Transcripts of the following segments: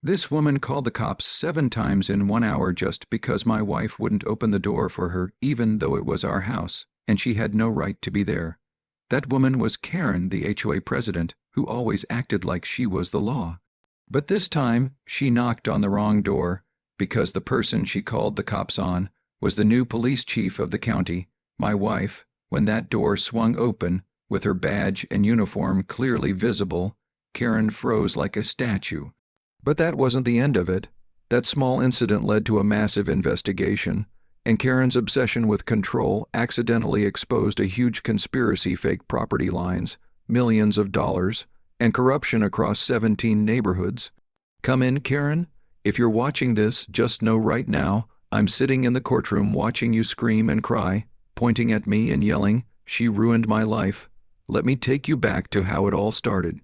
This woman called the cops 7 times in 1 hour just because my wife wouldn't open the door for her even though it was our house, and she had no right to be there. That woman was Karen, the HOA president, who always acted like she was the law. But this time, she knocked on the wrong door because the person she called the cops on was the new police chief of the county, my wife. When that door swung open, with her badge and uniform clearly visible, Karen froze like a statue. But that wasn't the end of it. That small incident led to a massive investigation, and Karen's obsession with control accidentally exposed a huge conspiracy, fake property lines, millions of dollars, and corruption across 17 neighborhoods. Come in, Karen? If you're watching this, just know right now, I'm sitting in the courtroom watching you scream and cry, pointing at me and yelling, "She ruined my life." Let me take you back to how it all started.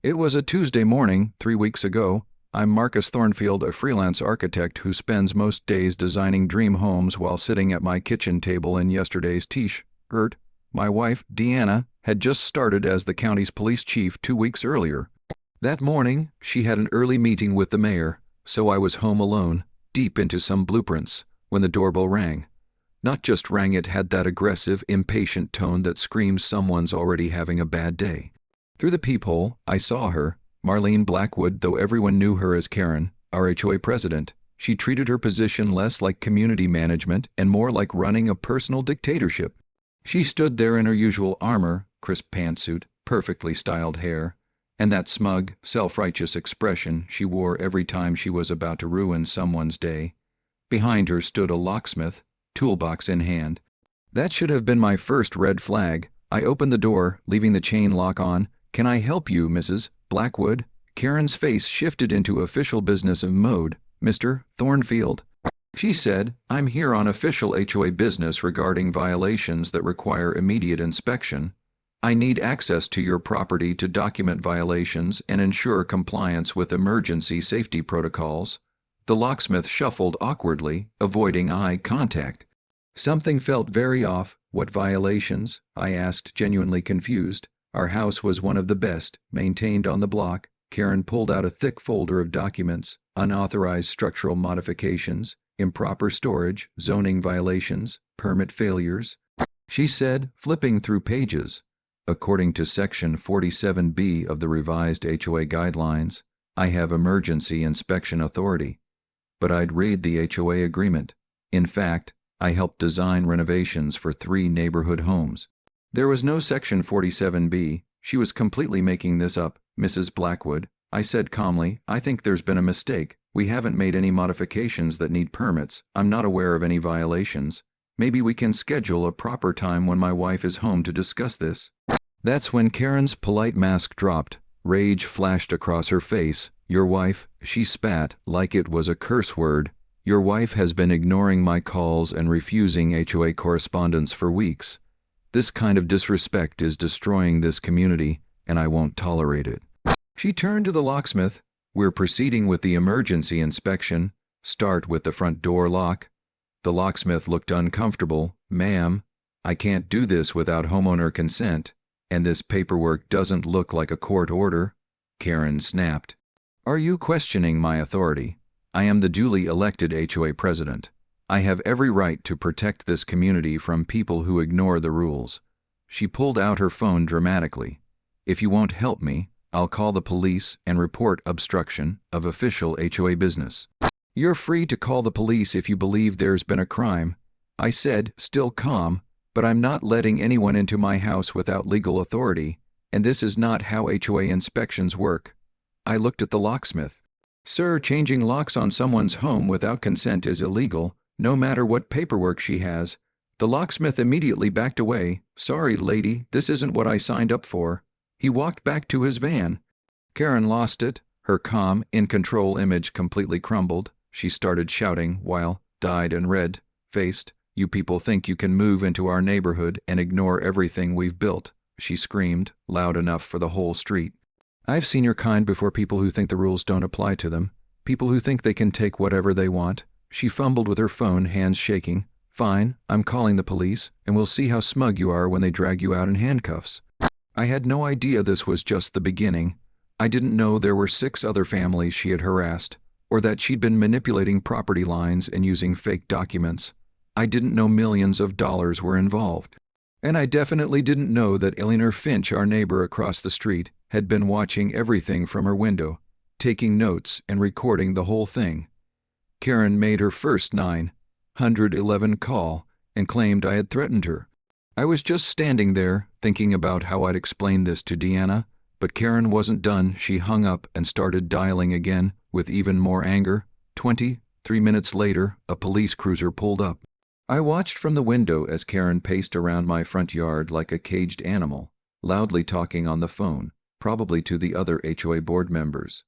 It was a Tuesday morning, 3 weeks ago. I'm Marcus Thornfield, a freelance architect who spends most days designing dream homes while sitting at my kitchen table in yesterday's t-shirt. My wife, Deanna, had just started as the county's police chief 2 weeks earlier. That morning, she had an early meeting with the mayor, so I was home alone, deep into some blueprints, when the doorbell rang. Not just rang, it had that aggressive, impatient tone that screams someone's already having a bad day. Through the peephole, I saw her, Marlene Blackwood, though everyone knew her as Karen, our HOA president. She treated her position less like community management and more like running a personal dictatorship. She stood there in her usual armor, crisp pantsuit, perfectly styled hair, and that smug, self-righteous expression she wore every time she was about to ruin someone's day. Behind her stood a locksmith, toolbox in hand. That should have been my first red flag. I opened the door, leaving the chain lock on. "Can I help you, Mrs. Blackwood?" Karen's face shifted into official business mode. "Mr. Thornfield," she said, "I'm here on official HOA business regarding violations that require immediate inspection. I need access to your property to document violations and ensure compliance with emergency safety protocols." The locksmith shuffled awkwardly, avoiding eye contact. Something felt very off. "What violations?" I asked, genuinely confused. Our house was one of the best maintained on the block. Karen pulled out a thick folder of documents: unauthorized structural modifications, improper storage, zoning violations, permit failures. She said, flipping through pages. "According to Section 47B of the revised HOA guidelines, I have emergency inspection authority." But I'd read the HOA agreement. In fact, I helped design renovations for 3 neighborhood homes. There was no Section 47B. She was completely making this up. "Mrs. Blackwood," I said calmly, "I think there's been a mistake. We haven't made any modifications that need permits. I'm not aware of any violations. Maybe we can schedule a proper time when my wife is home to discuss this." That's when Karen's polite mask dropped. Rage flashed across her face. "Your wife," she spat like it was a curse word. "Your wife has been ignoring my calls and refusing HOA correspondence for weeks. This kind of disrespect is destroying this community, and I won't tolerate it." She turned to the locksmith. "We're proceeding with the emergency inspection. Start with the front door lock." The locksmith looked uncomfortable. "Ma'am, I can't do this without homeowner consent, and this paperwork doesn't look like a court order." Karen snapped. "Are you questioning my authority? I am the duly elected HOA president. I have every right to protect this community from people who ignore the rules." She pulled out her phone dramatically. "If you won't help me, I'll call the police and report obstruction of official HOA business." "You're free to call the police if you believe there's been a crime," I said, still calm, "but I'm not letting anyone into my house without legal authority, and this is not how HOA inspections work." I looked at the locksmith. "Sir, changing locks on someone's home without consent is illegal, no matter what paperwork she has." The locksmith immediately backed away. "Sorry, lady, this isn't what I signed up for." He walked back to his van. Karen lost it. Her calm, in-control image completely crumbled. She started shouting while, dyed and red-faced, "You people think you can move into our neighborhood and ignore everything we've built," she screamed, loud enough for the whole street. "I've seen your kind before, people who think the rules don't apply to them. People who think they can take whatever they want." She fumbled with her phone, hands shaking. "Fine, I'm calling the police, and we'll see how smug you are when they drag you out in handcuffs." I had no idea this was just the beginning. I didn't know there were 6 other families she had harassed, or that she'd been manipulating property lines and using fake documents. I didn't know millions of dollars were involved. And I definitely didn't know that Eleanor Finch, our neighbor across the street, had been watching everything from her window, taking notes and recording the whole thing. Karen made her first 911 call and claimed I had threatened her. I was just standing there, thinking about how I'd explain this to Deanna, but Karen wasn't done. She hung up and started dialing again, with even more anger. 23 minutes later, a police cruiser pulled up. I watched from the window as Karen paced around my front yard like a caged animal, loudly talking on the phone, probably to the other HOA board members.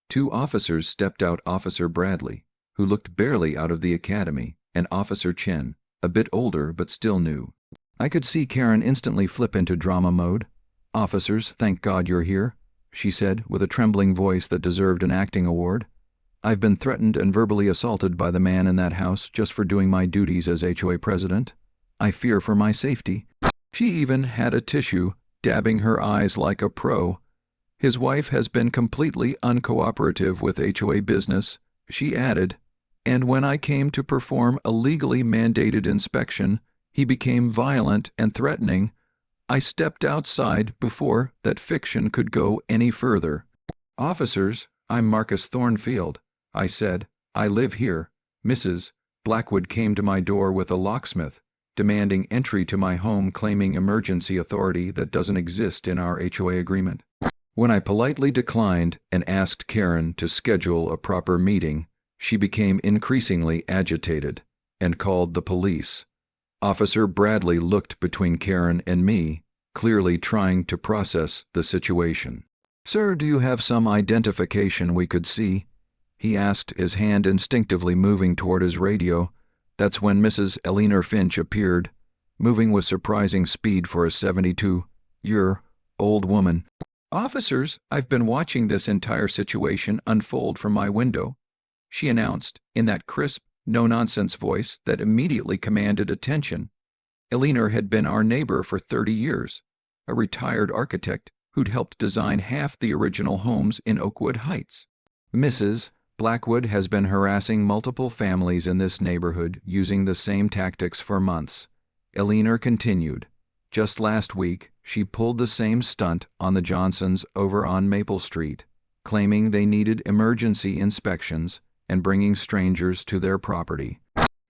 2 officers stepped out: Officer Bradley, who looked barely out of the academy, and Officer Chen, a bit older but still new. I could see Karen instantly flip into drama mode. "Officers, thank God you're here," she said with a trembling voice that deserved an acting award. "I've been threatened and verbally assaulted by the man in that house just for doing my duties as HOA president. I fear for my safety." She even had a tissue, dabbing her eyes like a pro. "His wife has been completely uncooperative with HOA business," she added, "and when I came to perform a legally mandated inspection, he became violent and threatening. I stepped outside before that fiction could go any further." "Officers, I'm Marcus Thornfield," I said. "I live here." Mrs. Blackwood came to my door with a locksmith, demanding entry to my home, claiming emergency authority that doesn't exist in our HOA agreement. When I politely declined and asked Karen to schedule a proper meeting, she became increasingly agitated and called the police. Officer Bradley looked between Karen and me, clearly trying to process the situation. "Sir, do you have some identification we could see?" he asked, his hand instinctively moving toward his radio. That's when Mrs. Eleanor Finch appeared, moving with surprising speed for a 72-year-old woman. "Officers, I've been watching this entire situation unfold from my window," she announced in that crisp, no-nonsense voice that immediately commanded attention. Eleanor had been our neighbor for 30 years, a retired architect who'd helped design half the original homes in Oakwood Heights. "Mrs. Blackwood has been harassing multiple families in this neighborhood using the same tactics for months," Eleanor continued. "Just last week, she pulled the same stunt on the Johnsons over on Maple Street, claiming they needed emergency inspections and bringing strangers to their property."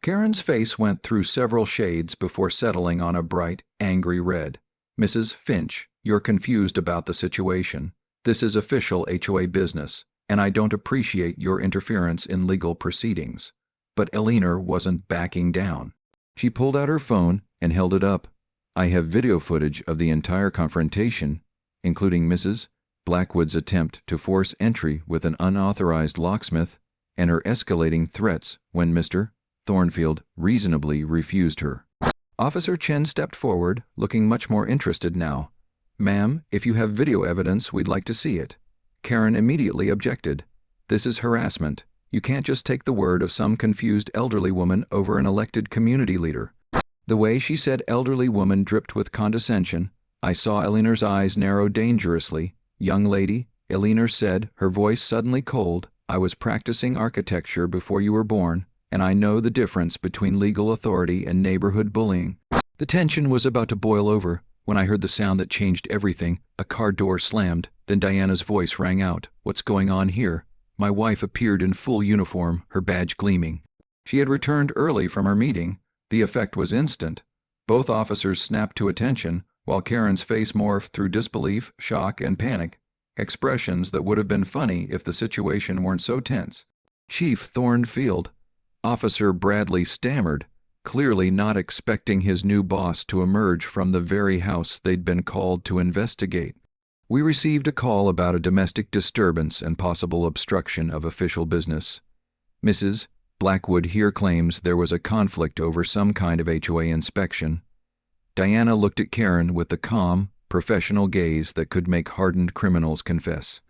Karen's face went through several shades before settling on a bright, angry red. "Mrs. Finch, you're confused about the situation. This is official HOA business, and I don't appreciate your interference in legal proceedings." But Eleanor wasn't backing down. She pulled out her phone and held it up. "I have video footage of the entire confrontation, including Mrs. Blackwood's attempt to force entry with an unauthorized locksmith and her escalating threats when Mr. Thornfield reasonably refused her." Officer Chen stepped forward, looking much more interested now. "Ma'am, if you have video evidence, we'd like to see it." Karen immediately objected. "This is harassment. You can't just take the word of some confused elderly woman over an elected community leader." The way she said elderly woman dripped with condescension. I saw Eleanor's eyes narrow dangerously. "Young lady," Eleanor said, her voice suddenly cold, "I was practicing architecture before you were born, and I know the difference between legal authority and neighborhood bullying." The tension was about to boil over when I heard the sound that changed everything. A car door slammed, then Diana's voice rang out. "What's going on here?" My wife appeared in full uniform, her badge gleaming. She had returned early from her meeting. The effect was instant. Both officers snapped to attention, while Karen's face morphed through disbelief, shock, and panic, expressions that would have been funny if the situation weren't so tense. "Chief Thornfield," Officer Bradley stammered, clearly not expecting his new boss to emerge from the very house they'd been called to investigate. "We received a call about a domestic disturbance and possible obstruction of official business. Mrs. Blackwood here claims there was a conflict over some kind of HOA inspection." Diana looked at Karen with the calm, professional gaze that could make hardened criminals confess.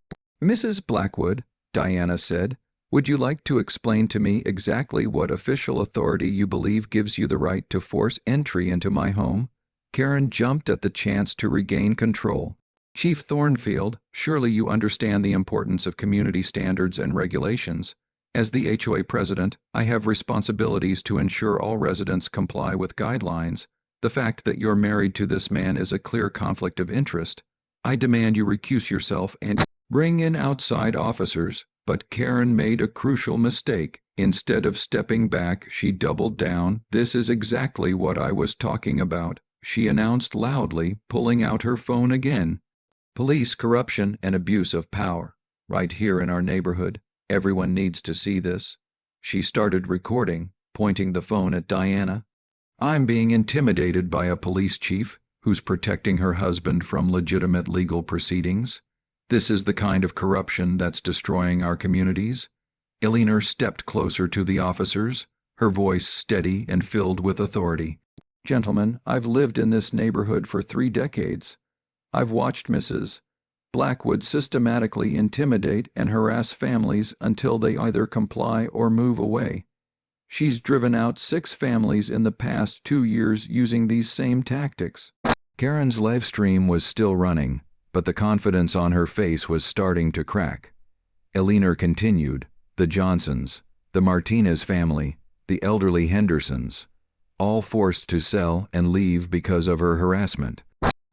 "Mrs. Blackwood," Diana said, "would you like to explain to me exactly what official authority you believe gives you the right to force entry into my home?" Karen jumped at the chance to regain control. "Chief Thornfield, surely you understand the importance of community standards and regulations, As the HOA president, I have responsibilities to ensure all residents comply with guidelines. The fact that you're married to this man is a clear conflict of interest. I demand you recuse yourself and bring in outside officers. But Karen made a crucial mistake. Instead of stepping back, she doubled down. This is exactly what I was talking about, she announced loudly, pulling out her phone again. Police corruption and abuse of power. Right here in our neighborhood. Everyone needs to see this. She started recording, pointing the phone at Diana. I'm being intimidated by a police chief who's protecting her husband from legitimate legal proceedings. This is the kind of corruption that's destroying our communities. Eleanor stepped closer to the officers, her voice steady and filled with authority. Gentlemen, I've lived in this neighborhood for 3 decades. I've watched Mrs. Blackwood systematically intimidate and harass families until they either comply or move away. She's driven out 6 families in the past 2 years using these same tactics. Karen's live stream was still running, but the confidence on her face was starting to crack. Eleanor continued, the Johnsons, the Martinez family, the elderly Hendersons, all forced to sell and leave because of her harassment.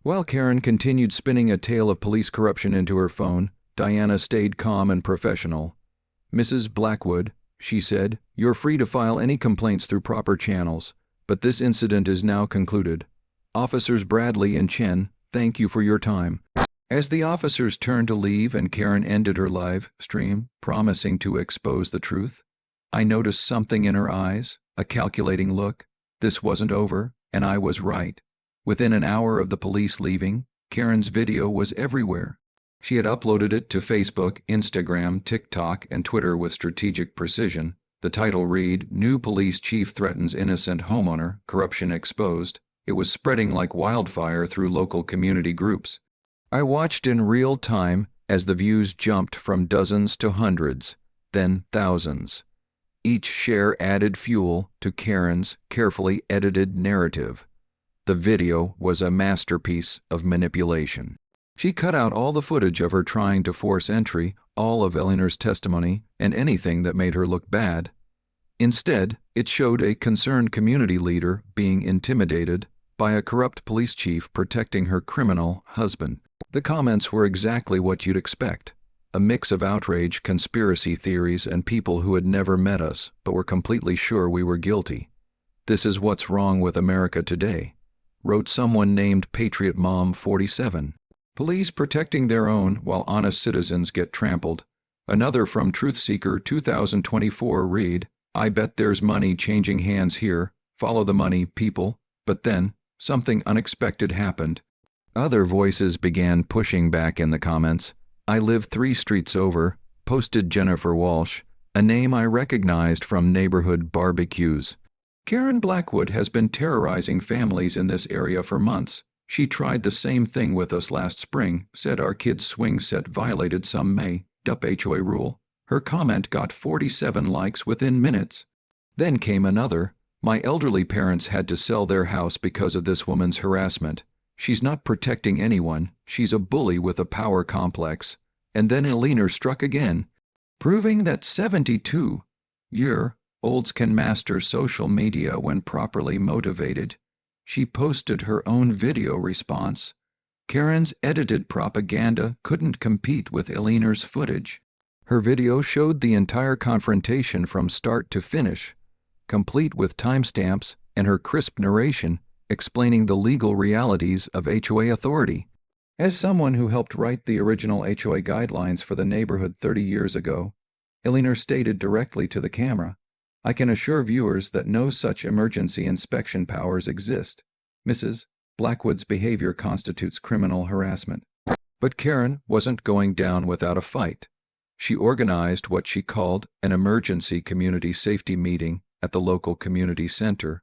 While Karen continued spinning a tale of police corruption into her phone, Diana stayed calm and professional. Mrs. Blackwood, she said, you're free to file any complaints through proper channels, but this incident is now concluded. Officers Bradley and Chen, thank you for your time. As the officers turned to leave and Karen ended her live stream, promising to expose the truth, I noticed something in her eyes, a calculating look. This wasn't over, and I was right. Within an hour of the police leaving, Karen's video was everywhere. She had uploaded it to Facebook, Instagram, TikTok, and Twitter with strategic precision. The title read, New Police Chief Threatens Innocent Homeowner, Corruption Exposed. It was spreading like wildfire through local community groups. I watched in real time as the views jumped from dozens to hundreds, then thousands. Each share added fuel to Karen's carefully edited narrative. The video was a masterpiece of manipulation. She cut out all the footage of her trying to force entry, all of Eleanor's testimony, and anything that made her look bad. Instead, it showed a concerned community leader being intimidated by a corrupt police chief protecting her criminal husband. The comments were exactly what you'd expect. A mix of outrage, conspiracy theories, and people who had never met us but were completely sure we were guilty. This is what's wrong with America today, wrote someone named Patriot Mom 47. Police protecting their own while honest citizens get trampled. Another from Truthseeker 2024 read, I bet there's money changing hands here. Follow the money, people. But then, something unexpected happened. Other voices began pushing back in the comments. I live 3 streets over, posted Jennifer Walsh, a name I recognized from neighborhood barbecues. Karen Blackwood has been terrorizing families in this area for months. She tried the same thing with us last spring, said our kids' swing set violated some made-up HOA rule. Her comment got 47 likes within minutes. Then came another. My elderly parents had to sell their house because of this woman's harassment. She's not protecting anyone. She's a bully with a power complex. And then Eleanor struck again, proving that 72-year-olds can master social media when properly motivated. She posted her own video response. Karen's edited propaganda couldn't compete with Eleanor's footage. Her video showed the entire confrontation from start to finish, complete with timestamps and her crisp narration explaining the legal realities of HOA authority. As someone who helped write the original HOA guidelines for the neighborhood 30 years ago, Eleanor stated directly to the camera, I can assure viewers that no such emergency inspection powers exist. Mrs. Blackwood's behavior constitutes criminal harassment. But Karen wasn't going down without a fight. She organized what she called an emergency community safety meeting at the local community center,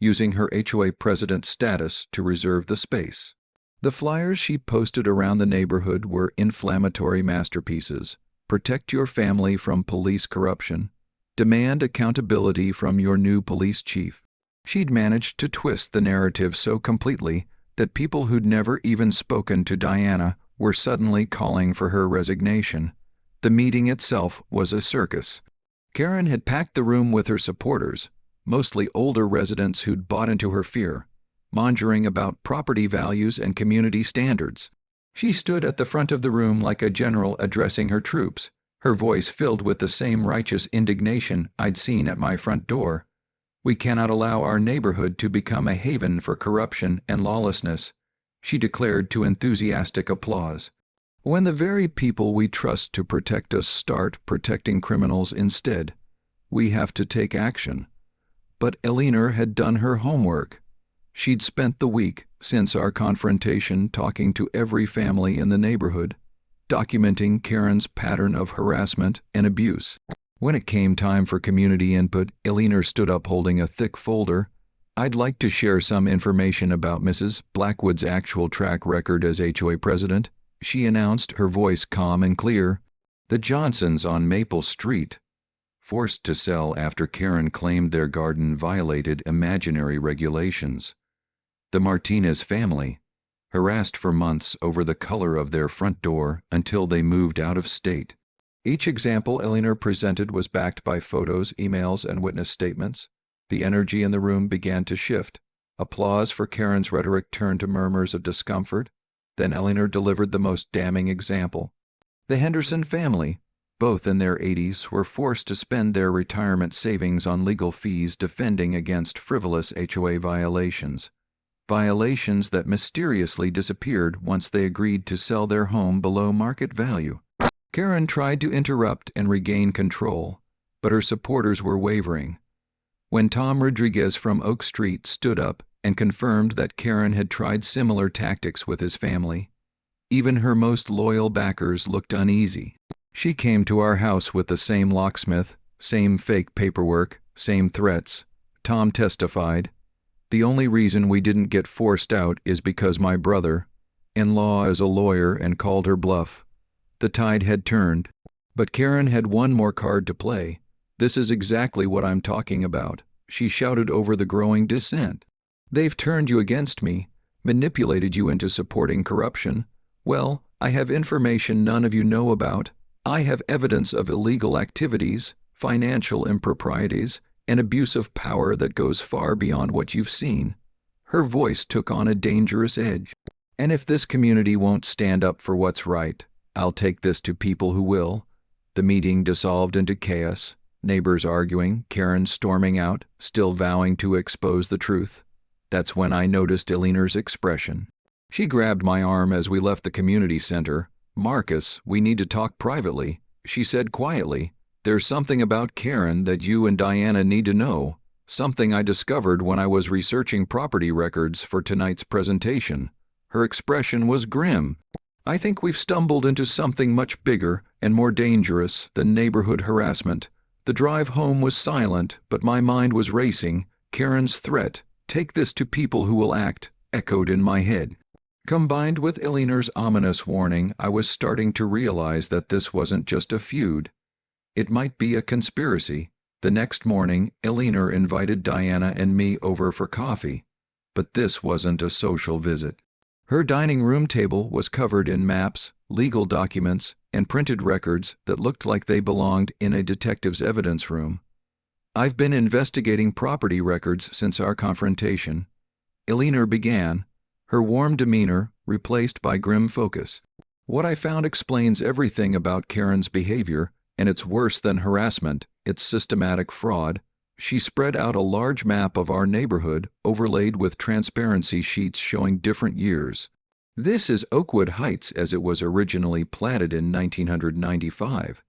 using her HOA president status to reserve the space. The flyers she posted around the neighborhood were inflammatory masterpieces. Protect your family from police corruption. Demand accountability from your new police chief. She'd managed to twist the narrative so completely that people who'd never even spoken to Diana were suddenly calling for her resignation. The meeting itself was a circus. Karen had packed the room with her supporters, mostly older residents who'd bought into her fear, mongering about property values and community standards. She stood at the front of the room like a general addressing her troops, her voice filled with the same righteous indignation I'd seen at my front door. "We cannot allow our neighborhood to become a haven for corruption and lawlessness," she declared to enthusiastic applause. "When the very people we trust to protect us start protecting criminals instead, we have to take action." But Elinor had done her homework. She'd spent the week since our confrontation talking to every family in the neighborhood, documenting Karen's pattern of harassment and abuse. When it came time for community input, Elinor stood up holding a thick folder. "I'd like to share some information about Mrs. Blackwood's actual track record as HOA president," she announced, her voice calm and clear. "The Johnsons on Maple Street, forced to sell after Karen claimed their garden violated imaginary regulations. The Martinez family, harassed for months over the color of their front door until they moved out of state." Each example Elinor presented was backed by photos, emails, and witness statements. The energy in the room began to shift. Applause for Karen's rhetoric turned to murmurs of discomfort. Then Elinor delivered the most damning example. The Henderson family, both in their 80s, were forced to spend their retirement savings on legal fees defending against frivolous HOA violations. Violations that mysteriously disappeared once they agreed to sell their home below market value. Karen tried to interrupt and regain control, but her supporters were wavering. When Tom Rodriguez from Oak Street stood up and confirmed that Karen had tried similar tactics with his family, even her most loyal backers looked uneasy. "She came to our house with the same locksmith, same fake paperwork, same threats," Tom testified. "The only reason we didn't get forced out is because my brother-in-law is a lawyer and called her bluff." The tide had turned. But Karen had one more card to play. "This is exactly what I'm talking about," she shouted over the growing dissent. "They've turned you against me, manipulated you into supporting corruption. Well, I have information none of you know about. I have evidence of illegal activities, financial improprieties, and abuse of power that goes far beyond what you've seen." Her voice took on a dangerous edge. "And if this community won't stand up for what's right, I'll take this to people who will." The meeting dissolved into chaos, neighbors arguing, Karen storming out, still vowing to expose the truth. That's when I noticed Elinor's expression. She grabbed my arm as we left the community center. "Marcus, we need to talk privately," she said quietly. "There's something about Karen that you and Diana need to know, something I discovered when I was researching property records for tonight's presentation." Her expression was grim. "I think we've stumbled into something much bigger and more dangerous than neighborhood harassment." The drive home was silent, but my mind was racing. Karen's threat, "Take this to people who will act," echoed in my head. Combined with Elinor's ominous warning, I was starting to realize that this wasn't just a feud. It might be a conspiracy. The next morning, Elinor invited Diana and me over for coffee. But this wasn't a social visit. Her dining room table was covered in maps, legal documents, and printed records that looked like they belonged in a detective's evidence room. "I've been investigating property records since our confrontation," Elinor began, her warm demeanor replaced by grim focus. "What I found explains everything about Karen's behavior, and it's worse than harassment, it's systematic fraud." She spread out a large map of our neighborhood, overlaid with transparency sheets showing different years. "This is Oakwood Heights as it was originally platted in 1995,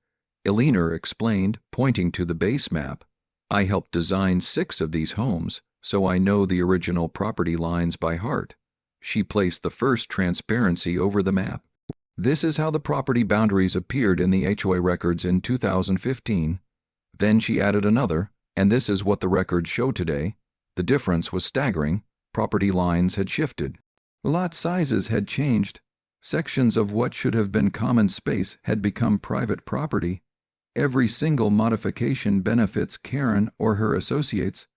Elinor explained, pointing to the base map. "I helped design 6 of these homes, so I know the original property lines by heart." She placed the first transparency over the map. "This is how the property boundaries appeared in the HOA records in 2015. Then she added another, and this is what the records show today. The difference was staggering. Property lines had shifted. Lot sizes had changed. Sections of what should have been common space had become private property. Every single modification benefits Karen or her associates."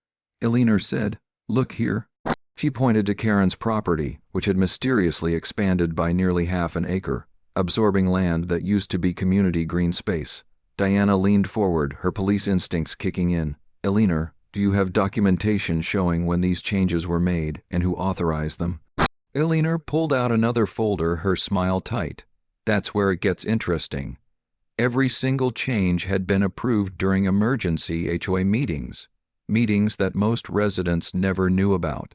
Elinor said, "Look here." She pointed to Karen's property, which had mysteriously expanded by nearly half an acre, absorbing land that used to be community green space. Diana leaned forward, her police instincts kicking in. Eleanor, do you have documentation showing when these changes were made and who authorized them? Eleanor pulled out another folder, her smile tight. That's where it gets interesting. Every single change had been approved during emergency HOA meetings that most residents never knew about.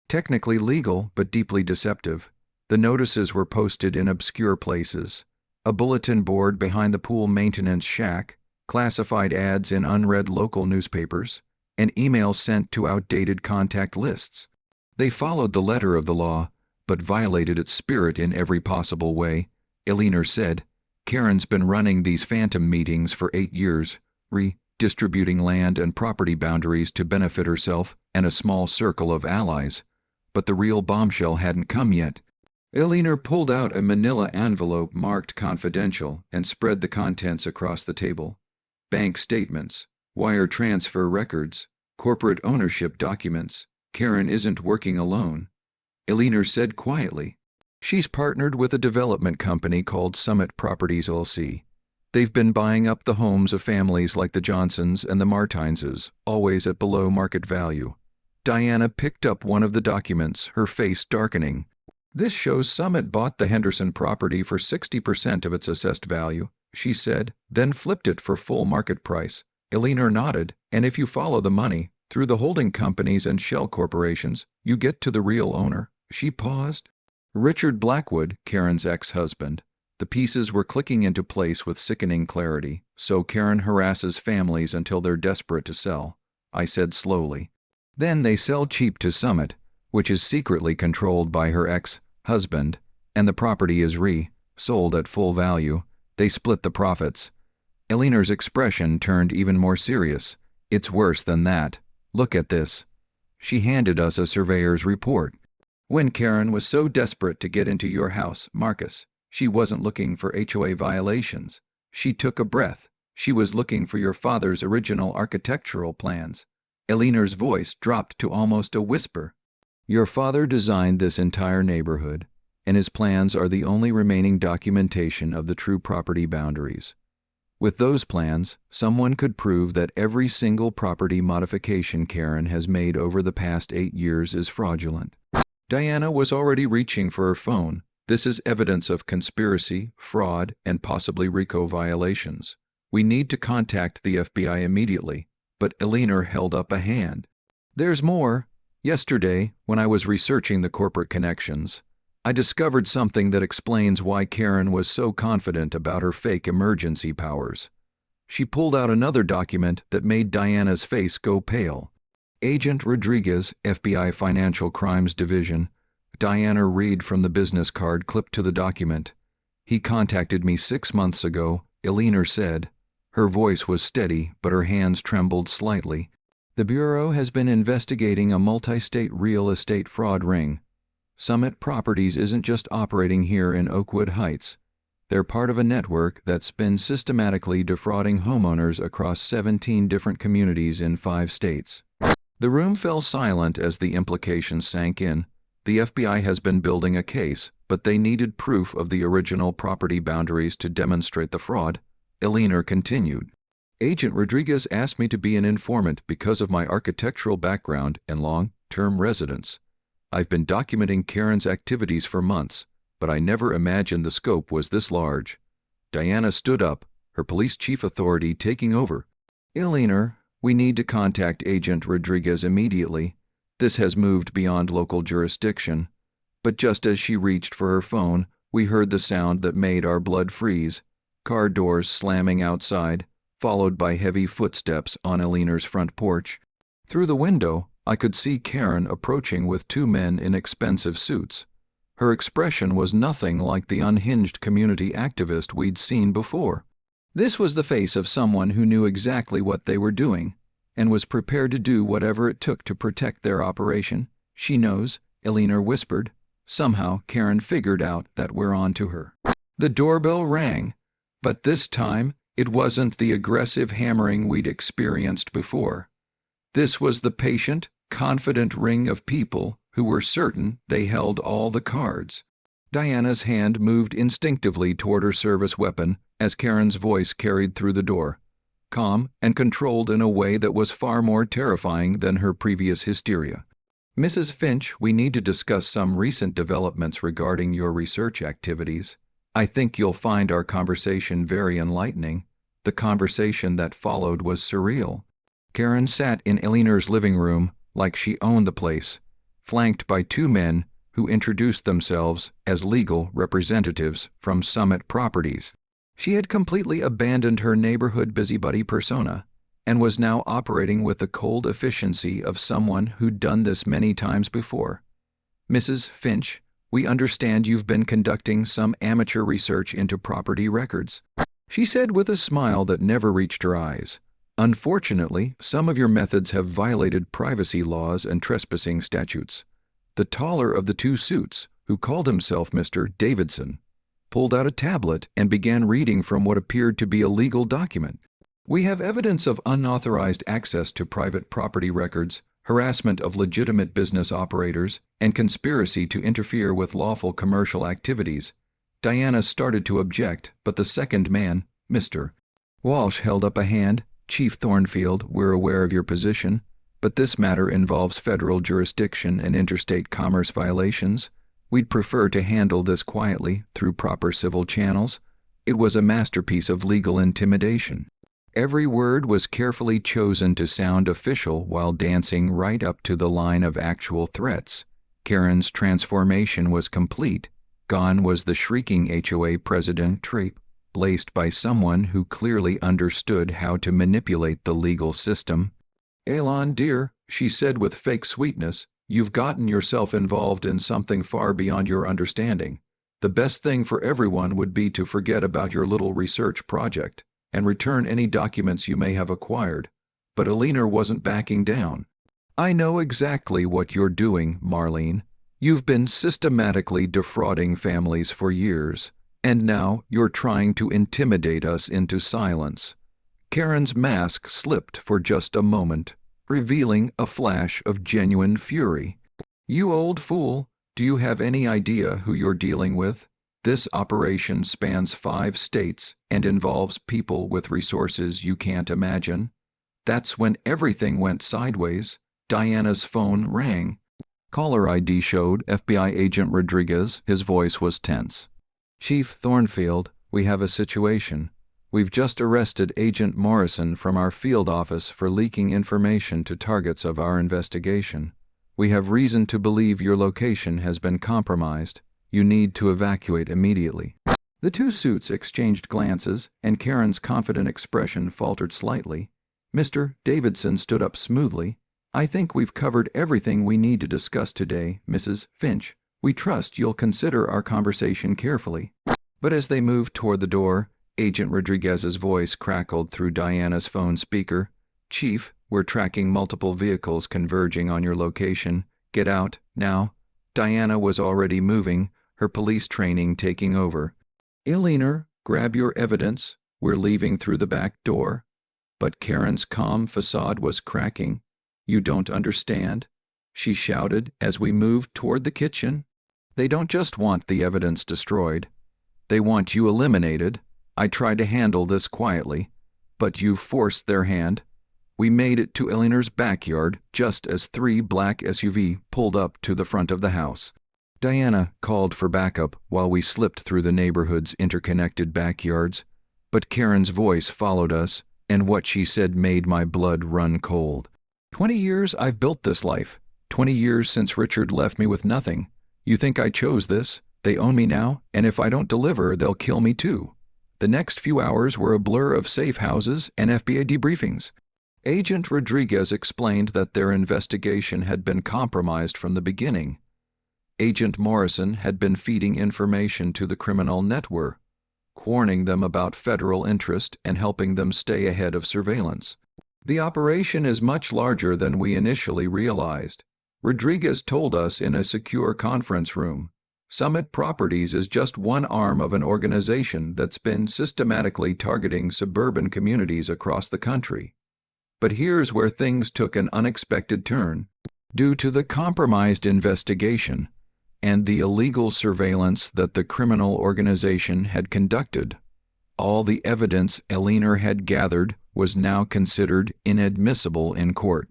Technically legal, but deeply deceptive. The notices were posted in obscure places. A bulletin board behind the pool maintenance shack, classified ads in unread local newspapers, and emails sent to outdated contact lists. They followed the letter of the law, but violated its spirit in every possible way. Eleanor said, Karen's been running these phantom meetings for 8 years, redistributing land and property boundaries to benefit herself and a small circle of allies. But the real bombshell hadn't come yet. Eleanor pulled out a manila envelope marked confidential and spread the contents across the table. Bank statements, wire transfer records, corporate ownership documents. Karen isn't working alone. Eleanor said quietly. She's partnered with a development company called Summit Properties LC. They've been buying up the homes of families like the Johnsons and the Martinses, always at below market value. Diana picked up one of the documents, her face darkening. This shows Summit bought the Henderson property for 60% of its assessed value, she said, then flipped it for full market price. Eleanor nodded, and if you follow the money, through the holding companies and shell corporations, you get to the real owner. She paused. Richard Blackwood, Karen's ex-husband. The pieces were clicking into place with sickening clarity. So Karen harasses families until they're desperate to sell, I said slowly. Then they sell cheap to Summit, which is secretly controlled by her ex-husband, and the property is sold at full value. They split the profits. Eleanor's expression turned even more serious. It's worse than that. Look at this. She handed us a surveyor's report. When Karen was so desperate to get into your house, Marcus, she wasn't looking for HOA violations. She took a breath. She was looking for your father's original architectural plans. Eleanor's voice dropped to almost a whisper. Your father designed this entire neighborhood, and his plans are the only remaining documentation of the true property boundaries. With those plans, someone could prove that every single property modification Karen has made over the past 8 years is fraudulent. Diana was already reaching for her phone. This is evidence of conspiracy, fraud, and possibly RICO violations. We need to contact the FBI immediately. But Eleanor held up a hand. There's more. Yesterday, when I was researching the corporate connections, I discovered something that explains why Karen was so confident about her fake emergency powers. She pulled out another document that made Diana's face go pale. Agent Rodriguez, FBI Financial Crimes Division. Diana read from the business card clipped to the document. He contacted me 6 months ago, Eleanor said. Her voice was steady, but her hands trembled slightly. The Bureau has been investigating a multi-state real estate fraud ring. Summit Properties isn't just operating here in Oakwood Heights. They're part of a network that's been systematically defrauding homeowners across 17 different communities in 5 states. The room fell silent as the implications sank in. The FBI has been building a case, but they needed proof of the original property boundaries to demonstrate the fraud. Eleanor continued. Agent Rodriguez asked me to be an informant because of my architectural background and long-term residence. I've been documenting Karen's activities for months, but I never imagined the scope was this large. Diana stood up, her police chief authority taking over. Eleanor, we need to contact Agent Rodriguez immediately. This has moved beyond local jurisdiction. But just as she reached for her phone, we heard the sound that made our blood freeze. Car doors slamming outside, followed by heavy footsteps on Eleanor's front porch. Through the window, I could see Karen approaching with 2 men in expensive suits. Her expression was nothing like the unhinged community activist we'd seen before. This was the face of someone who knew exactly what they were doing, and was prepared to do whatever it took to protect their operation. She knows, Eleanor whispered. Somehow, Karen figured out that we're on to her. The doorbell rang. But this time, it wasn't the aggressive hammering we'd experienced before. This was the patient, confident ring of people who were certain they held all the cards. Diana's hand moved instinctively toward her service weapon as Karen's voice carried through the door, calm and controlled in a way that was far more terrifying than her previous hysteria. "Mrs. Finch, we need to discuss some recent developments regarding your research activities. I think you'll find our conversation very enlightening." The conversation that followed was surreal. Karen sat in Eleanor's living room like she owned the place, flanked by two men who introduced themselves as legal representatives from Summit Properties. She had completely abandoned her neighborhood busybody persona and was now operating with the cold efficiency of someone who'd done this many times before. "Mrs. Finch, we understand you've been conducting some amateur research into property records," she said with a smile that never reached her eyes. "Unfortunately, some of your methods have violated privacy laws and trespassing statutes." The taller of the two suits, who called himself Mr. Davidson, pulled out a tablet and began reading from what appeared to be a legal document. "We have evidence of unauthorized access to private property records, harassment of legitimate business operators, and conspiracy to interfere with lawful commercial activities." Diana started to object, but the second man, Mr. Walsh, held up a hand. "Chief Thornfield, we're aware of your position, but this matter involves federal jurisdiction and interstate commerce violations. We'd prefer to handle this quietly through proper civil channels." It was a masterpiece of legal intimidation. Every word was carefully chosen to sound official while dancing right up to the line of actual threats. Karen's transformation was complete. Gone was the shrieking HOA president trait, laced by someone who clearly understood how to manipulate the legal system. "Elon, dear," she said with fake sweetness, "you've gotten yourself involved in something far beyond your understanding. The best thing for everyone would be to forget about your little research project and return any documents you may have acquired." But Eleanor wasn't backing down. "I know exactly what you're doing, Marlene. You've been systematically defrauding families for years, and now you're trying to intimidate us into silence." Karen's mask slipped for just a moment, revealing a flash of genuine fury. "You old fool, do you have any idea who you're dealing with? This operation spans 5 states and involves people with resources you can't imagine." That's when everything went sideways. Diana's phone rang. Caller ID showed FBI Agent Rodriguez. His voice was tense. "Chief Thornfield, we have a situation. We've just arrested Agent Morrison from our field office for leaking information to targets of our investigation. We have reason to believe your location has been compromised. You need to evacuate immediately." The two suits exchanged glances, and Karen's confident expression faltered slightly. Mr. Davidson stood up smoothly. "I think we've covered everything we need to discuss today, Mrs. Finch. We trust you'll consider our conversation carefully." But as they moved toward the door, Agent Rodriguez's voice crackled through Diana's phone speaker. "Chief, we're tracking multiple vehicles converging on your location. Get out, now." Diana was already moving, her police training taking over. "Eleanor, grab your evidence. We're leaving through the back door." But Karen's calm facade was cracking. "You don't understand," she shouted as we moved toward the kitchen. "They don't just want the evidence destroyed. They want you eliminated. I tried to handle this quietly, but you forced their hand." We made it to Eleanor's backyard just as 3 black SUV pulled up to the front of the house. Diana called for backup while we slipped through the neighborhood's interconnected backyards, but Karen's voice followed us, and what she said made my blood run cold. 20 years I've built this life. 20 years since Richard left me with nothing. You think I chose this? They own me now, and if I don't deliver, they'll kill me too." The next few hours were a blur of safe houses and FBI debriefings. Agent Rodriguez explained that their investigation had been compromised from the beginning. Agent Morrison had been feeding information to the criminal network, warning them about federal interest and helping them stay ahead of surveillance. "The operation is much larger than we initially realized," Rodriguez told us in a secure conference room. "Summit Properties is just one arm of an organization that's been systematically targeting suburban communities across the country. But here's where things took an unexpected turn. Due to the compromised investigation, and the illegal surveillance that the criminal organization had conducted. All the evidence Elinor had gathered was now considered inadmissible in court.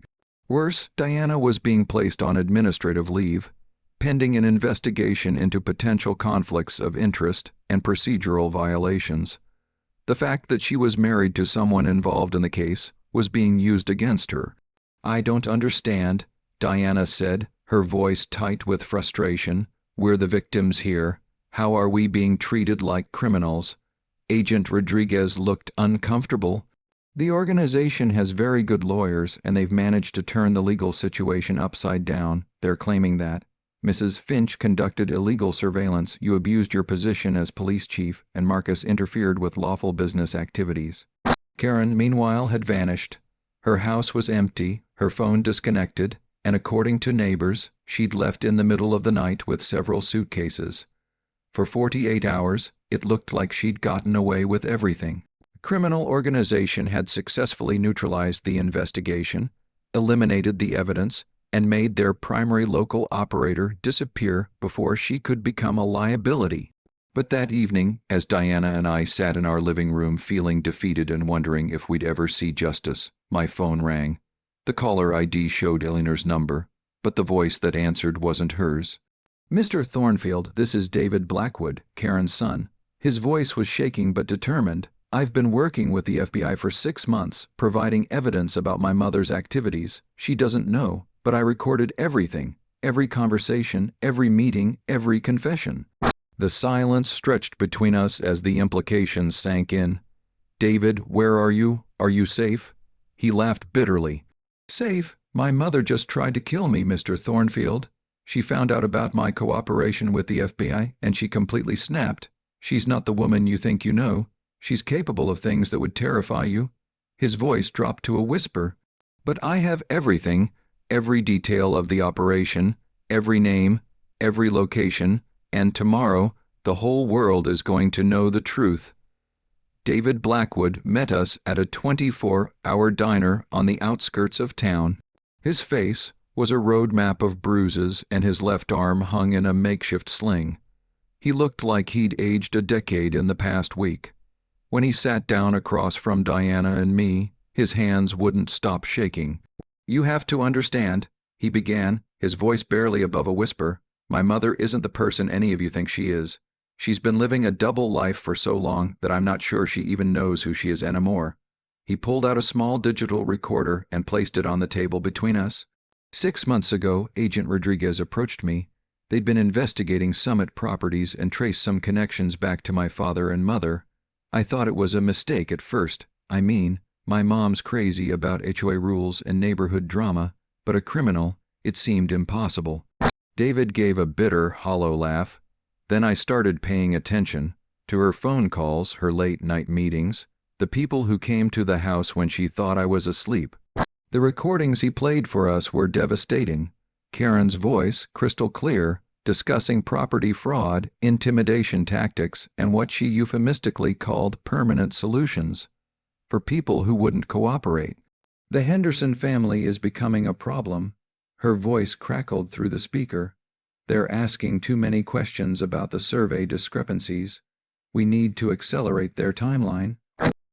Worse, Diana was being placed on administrative leave, pending an investigation into potential conflicts of interest and procedural violations. The fact that she was married to someone involved in the case was being used against her. "I don't understand," Diana said, her voice tight with frustration. "We're the victims here. How are we being treated like criminals?" Agent Rodriguez looked uncomfortable. "The organization has very good lawyers, and they've managed to turn the legal situation upside down. They're claiming that Mrs. Finch conducted illegal surveillance, you abused your position as police chief, and Marcus interfered with lawful business activities." Karen, meanwhile, had vanished. Her house was empty, her phone disconnected, and according to neighbors, she'd left in the middle of the night with several suitcases. For 48 hours, it looked like she'd gotten away with everything. The criminal organization had successfully neutralized the investigation, eliminated the evidence, and made their primary local operator disappear before she could become a liability. But that evening, as Diana and I sat in our living room feeling defeated and wondering if we'd ever see justice, my phone rang. The caller ID showed Elinor's number, but the voice that answered wasn't hers. "Mr. Thornfield, this is David Blackwood, Karen's son." His voice was shaking but determined. "I've been working with the FBI for 6 months, providing evidence about my mother's activities. She doesn't know, but I recorded everything, every conversation, every meeting, every confession." The silence stretched between us as the implications sank in. "David, where are you? Are you safe?" He laughed bitterly. "Safe? My mother just tried to kill me, Mr. Thornfield. She found out about my cooperation with the FBI, and she completely snapped. She's not the woman you think you know. She's capable of things that would terrify you." His voice dropped to a whisper. "But I have everything, every detail of the operation, every name, every location, and tomorrow the whole world is going to know the truth." David Blackwood met us at a 24-hour diner on the outskirts of town. His face was a road map of bruises, and his left arm hung in a makeshift sling. He looked like he'd aged a decade in the past week. When he sat down across from Diana and me, his hands wouldn't stop shaking. "You have to understand," he began, his voice barely above a whisper, "my mother isn't the person any of you think she is. She's been living a double life for so long that I'm not sure she even knows who she is anymore." He pulled out a small digital recorder and placed it on the table between us. 6 months ago, Agent Rodriguez approached me. They'd been investigating Summit properties and traced some connections back to my father and mother. I thought it was a mistake at first. I mean, my mom's crazy about HOA rules and neighborhood drama, but a criminal, it seemed impossible. David gave a bitter, hollow laugh. Then I started paying attention to her phone calls, her late-night meetings, the people who came to the house when she thought I was asleep. The recordings he played for us were devastating. Karen's voice, crystal clear, discussing property fraud, intimidation tactics, and what she euphemistically called permanent solutions for people who wouldn't cooperate. "The Henderson family is becoming a problem." Her voice crackled through the speaker. "They're asking too many questions about the survey discrepancies. We need to accelerate their timeline."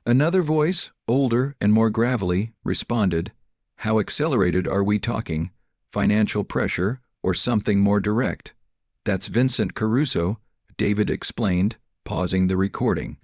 Another voice, older and more gravelly, responded, "How accelerated are we talking? Financial pressure or something more direct?" "That's Vincent Caruso," David explained, pausing the recording.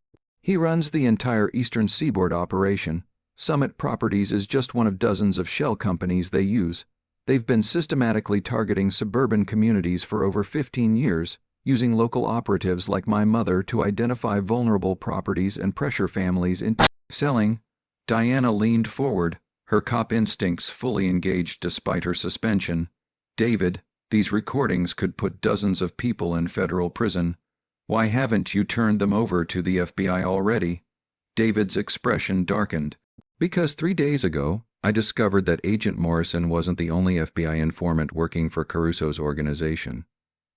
"He runs the entire Eastern Seaboard operation. Summit Properties is just one of dozens of shell companies they use. They've been systematically targeting suburban communities for over 15 years, using local operatives like my mother to identify vulnerable properties and pressure families into selling." Diana leaned forward, her cop instincts fully engaged despite her suspension. "David, these recordings could put dozens of people in federal prison. Why haven't you turned them over to the FBI already?" David's expression darkened. "Because 3 days ago, I discovered that Agent Morrison wasn't the only FBI informant working for Caruso's organization.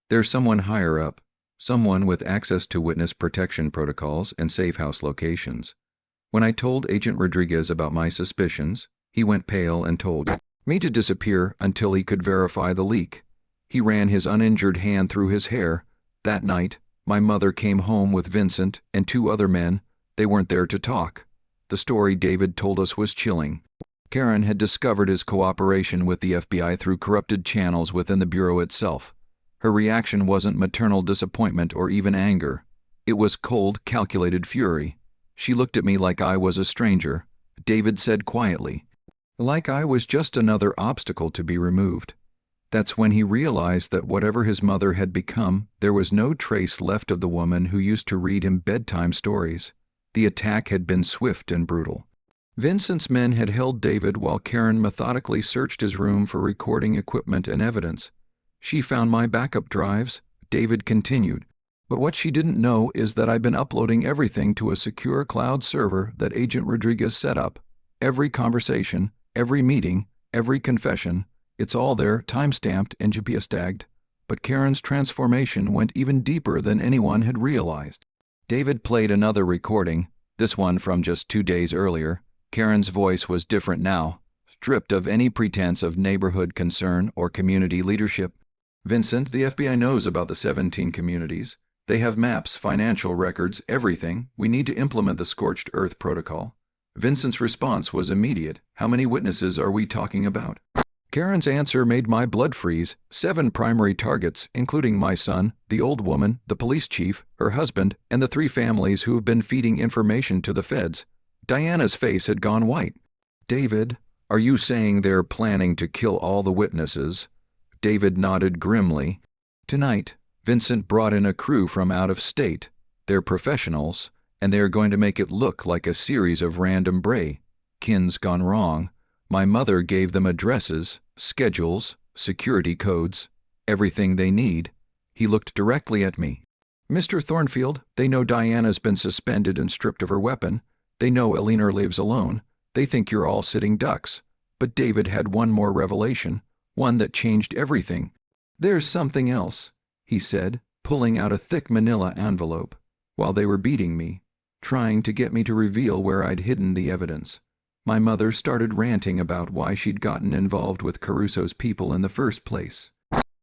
There's someone higher up, someone with access to witness protection protocols and safe house locations. When I told Agent Rodriguez about my suspicions, he went pale and told me to disappear until he could verify the leak. He ran his uninjured hand through his hair. That night, my mother came home with Vincent and 2 other men. They weren't there to talk. The story David told us was chilling. Karen had discovered his cooperation with the FBI through corrupted channels within the Bureau itself. Her reaction wasn't maternal disappointment or even anger. It was cold, calculated fury. She looked at me like I was a stranger. David said quietly, like I was just another obstacle to be removed. That's when he realized that whatever his mother had become, there was no trace left of the woman who used to read him bedtime stories. The attack had been swift and brutal. Vincent's men had held David while Karen methodically searched his room for recording equipment and evidence. She found my backup drives, David continued, but what she didn't know is that I'd been uploading everything to a secure cloud server that Agent Rodriguez set up. Every conversation, every meeting, every confession, it's all there, time-stamped and GPS-tagged. But Karen's transformation went even deeper than anyone had realized. David played another recording, this one from just 2 days earlier. Karen's voice was different now, stripped of any pretense of neighborhood concern or community leadership. Vincent, the FBI knows about the 17 communities. They have maps, financial records, everything. We need to implement the Scorched Earth Protocol. Vincent's response was immediate. How many witnesses are we talking about? Karen's answer made my blood freeze. 7 primary targets, including my son, the old woman, the police chief, her husband, and the 3 families who have been feeding information to the feds. Diana's face had gone white. David, are you saying they're planning to kill all the witnesses? David nodded grimly. Tonight, Vincent brought in a crew from out of state. They're professionals, and they are going to make it look like a series of random break-ins gone wrong. My mother gave them addresses, schedules, security codes, everything they need. He looked directly at me. Mr. Thornfield, they know Diana's been suspended and stripped of her weapon. They know Eleanor lives alone. They think you're all sitting ducks. But David had one more revelation, one that changed everything. There's something else, he said, pulling out a thick manila envelope, while they were beating me, trying to get me to reveal where I'd hidden the evidence. My mother started ranting about why she'd gotten involved with Caruso's people in the first place.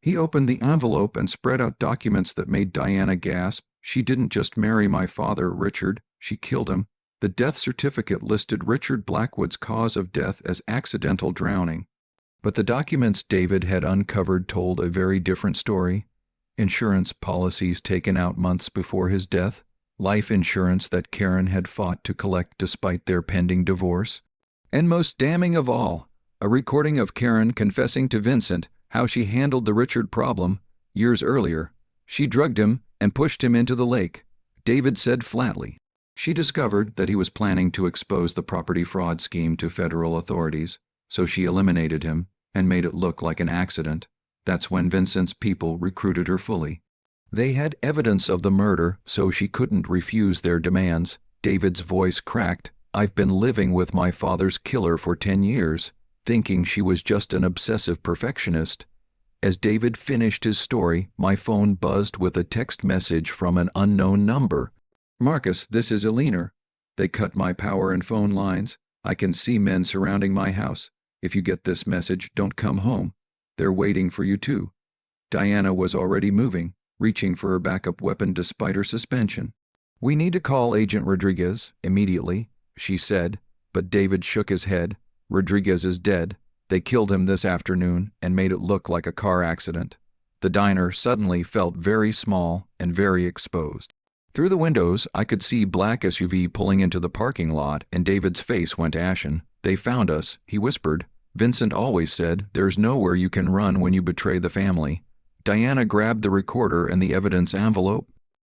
He opened the envelope and spread out documents that made Diana gasp. She didn't just marry my father, Richard, she killed him. The death certificate listed Richard Blackwood's cause of death as accidental drowning. But the documents David had uncovered told a very different story. Insurance policies taken out months before his death, life insurance that Karen had fought to collect despite their pending divorce. And most damning of all, a recording of Karen confessing to Vincent how she handled the Richard problem years earlier. She drugged him and pushed him into the lake. David said flatly. She discovered that he was planning to expose the property fraud scheme to federal authorities, so she eliminated him and made it look like an accident. That's when Vincent's people recruited her fully. They had evidence of the murder, so she couldn't refuse their demands. David's voice cracked. I've been living with my father's killer for 10 years, thinking she was just an obsessive perfectionist. As David finished his story, my phone buzzed with a text message from an unknown number. Marcus, this is Eleanor. They cut my power and phone lines. I can see men surrounding my house. If you get this message, don't come home. They're waiting for you too. Diana was already moving, reaching for her backup weapon despite her suspension. We need to call Agent Rodriguez immediately, she said, but David shook his head. Rodriguez is dead. They killed him this afternoon and made it look like a car accident. The diner suddenly felt very small and very exposed. Through the windows, I could see black SUV pulling into the parking lot, and David's face went ashen. They found us, he whispered. Vincent always said, there's nowhere you can run when you betray the family. Diana grabbed the recorder and the evidence envelope.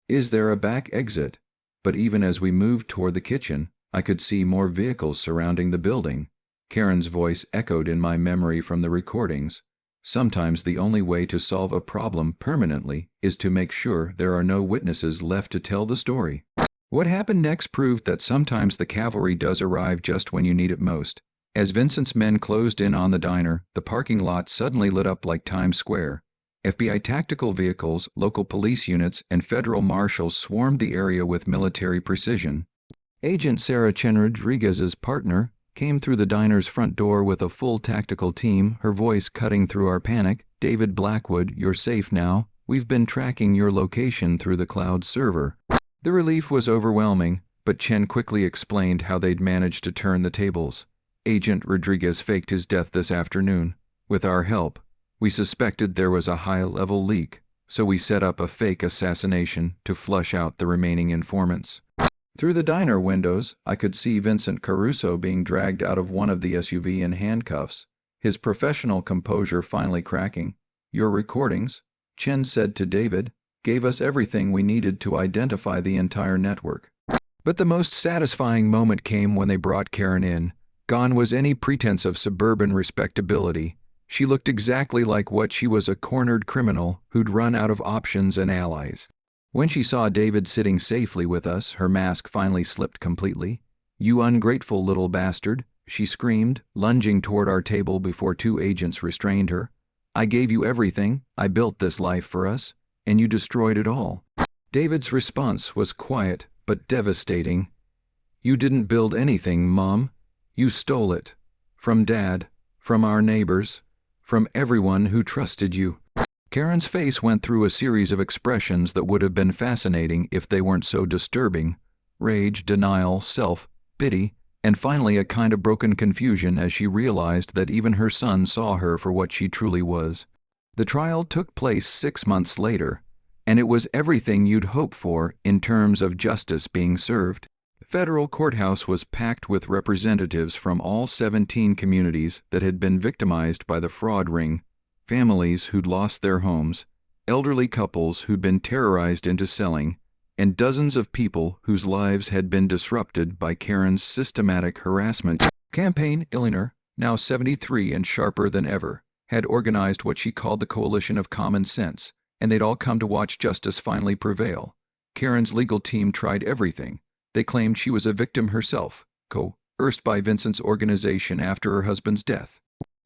Is there a back exit? But even as we moved toward the kitchen, I could see more vehicles surrounding the building. Karen's voice echoed in my memory from the recordings. Sometimes the only way to solve a problem permanently is to make sure there are no witnesses left to tell the story. What happened next proved that sometimes the cavalry does arrive just when you need it most. As Vincent's men closed in on the diner, the parking lot suddenly lit up like Times Square. FBI tactical vehicles, local police units, and federal marshals swarmed the area with military precision. Agent Sarah Chen Rodriguez's partner, came through the diner's front door with a full tactical team, her voice cutting through our panic. "David Blackwood, you're safe now. We've been tracking your location through the cloud server." The relief was overwhelming, but Chen quickly explained how they'd managed to turn the tables. "Agent Rodriguez faked his death this afternoon. With our help, we suspected there was a high-level leak, so we set up a fake assassination to flush out the remaining informants." Through the diner windows, I could see Vincent Caruso being dragged out of one of the SUV in handcuffs, his professional composure finally cracking. "Your recordings," Chen said to David, "gave us everything we needed to identify the entire network." But the most satisfying moment came when they brought Karen in. Gone was any pretense of suburban respectability. She looked exactly like what she was, a cornered criminal who'd run out of options and allies. When she saw David sitting safely with us, her mask finally slipped completely. "You ungrateful little bastard," she screamed, lunging toward our table before two agents restrained her. "I gave you everything. I built this life for us, and you destroyed it all." David's response was quiet but devastating. "You didn't build anything, Mom. You stole it. From Dad, from our neighbors, from everyone who trusted you." Karen's face went through a series of expressions that would have been fascinating if they weren't so disturbing. Rage, denial, self-pity, and finally a kind of broken confusion as she realized that even her son saw her for what she truly was. The trial took place 6 months later, and it was everything you'd hope for in terms of justice being served. The federal courthouse was packed with representatives from all 17 communities that had been victimized by the fraud ring. Families who'd lost their homes, elderly couples who'd been terrorized into selling, and dozens of people whose lives had been disrupted by Karen's systematic harassment campaign. Eleanor, now 73 and sharper than ever, had organized what she called the Coalition of Common Sense, and they'd all come to watch justice finally prevail. Karen's legal team tried everything. They claimed she was a victim herself, coerced by Vincent's organization after her husband's death.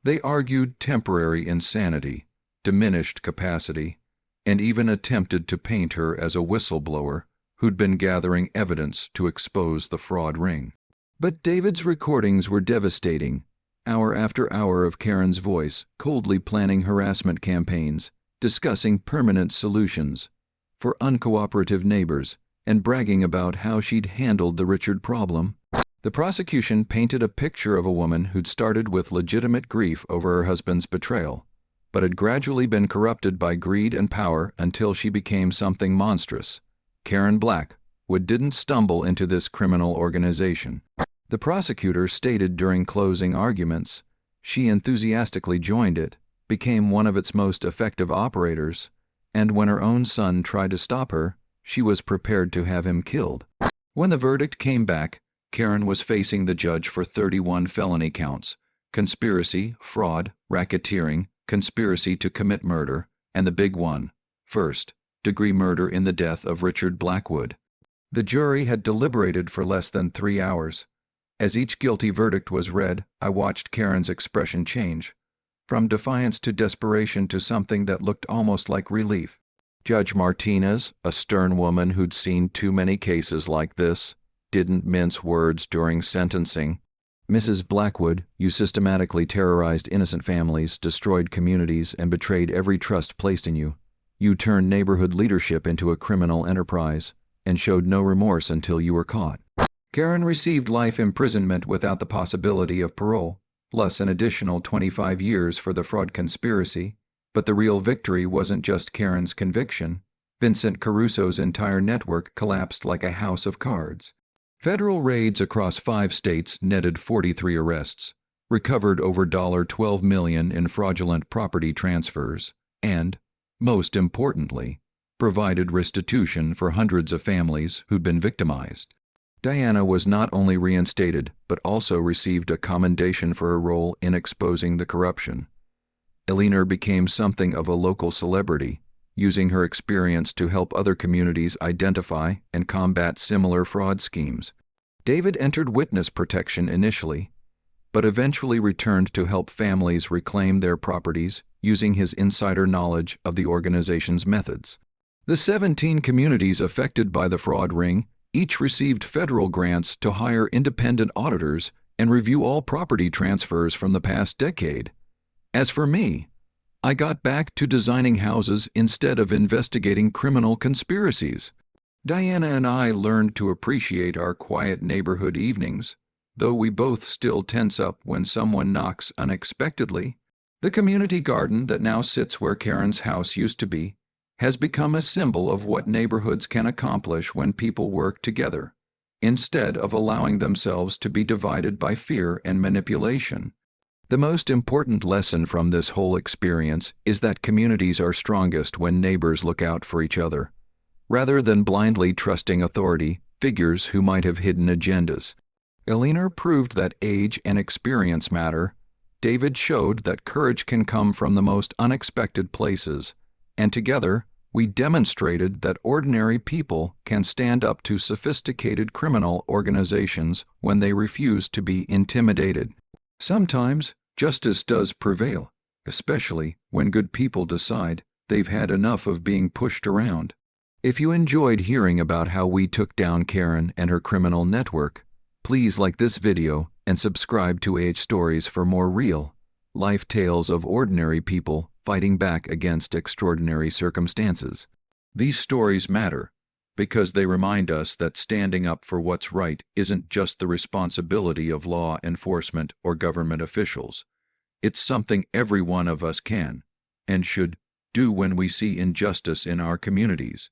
They argued temporary insanity, diminished capacity, and even attempted to paint her as a whistleblower who'd been gathering evidence to expose the fraud ring. But David's recordings were devastating. Hour after hour of Karen's voice, coldly planning harassment campaigns, discussing permanent solutions for uncooperative neighbors, and bragging about how she'd handled the Richard problem. The prosecution painted a picture of a woman who'd started with legitimate grief over her husband's betrayal, but had gradually been corrupted by greed and power until she became something monstrous. Karen Blackwood didn't stumble into this criminal organization. The prosecutor stated during closing arguments, she enthusiastically joined it, became one of its most effective operators, and when her own son tried to stop her, she was prepared to have him killed. When the verdict came back, Karen was facing the judge for 31 felony counts: conspiracy, fraud, racketeering, conspiracy to commit murder, and the big one, first-degree murder in the death of Richard Blackwood. The jury had deliberated for less than 3 hours. As each guilty verdict was read, I watched Karen's expression change, from defiance to desperation to something that looked almost like relief. Judge Martinez, a stern woman who'd seen too many cases like this, didn't mince words during sentencing. "Mrs. Blackwood, you systematically terrorized innocent families, destroyed communities, and betrayed every trust placed in you. You turned neighborhood leadership into a criminal enterprise, and showed no remorse until you were caught." Karen received life imprisonment without the possibility of parole, plus an additional 25 years for the fraud conspiracy. But the real victory wasn't just Karen's conviction. Vincent Caruso's entire network collapsed like a house of cards. Federal raids across 5 states netted 43 arrests, recovered over $12 million in fraudulent property transfers, and, most importantly, provided restitution for hundreds of families who'd been victimized. Diana was not only reinstated, but also received a commendation for her role in exposing the corruption. Eleanor became something of a local celebrity, using her experience to help other communities identify and combat similar fraud schemes. David entered witness protection initially, but eventually returned to help families reclaim their properties using his insider knowledge of the organization's methods. The 17 communities affected by the fraud ring each received federal grants to hire independent auditors and review all property transfers from the past decade. As for me, I got back to designing houses instead of investigating criminal conspiracies. Diana and I learned to appreciate our quiet neighborhood evenings, though we both still tense up when someone knocks unexpectedly. The community garden that now sits where Karen's house used to be has become a symbol of what neighborhoods can accomplish when people work together, instead of allowing themselves to be divided by fear and manipulation. The most important lesson from this whole experience is that communities are strongest when neighbors look out for each other, rather than blindly trusting authority figures who might have hidden agendas. Eleanor proved that age and experience matter. David showed that courage can come from the most unexpected places, and together, we demonstrated that ordinary people can stand up to sophisticated criminal organizations when they refuse to be intimidated. Sometimes, justice does prevail, especially when good people decide they've had enough of being pushed around. If you enjoyed hearing about how we took down Karen and her criminal network, please like this video and subscribe to HOA Stories for more real life tales of ordinary people fighting back against extraordinary circumstances. These stories matter because they remind us that standing up for what's right isn't just the responsibility of law enforcement or government officials. It's something every one of us can and should do when we see injustice in our communities.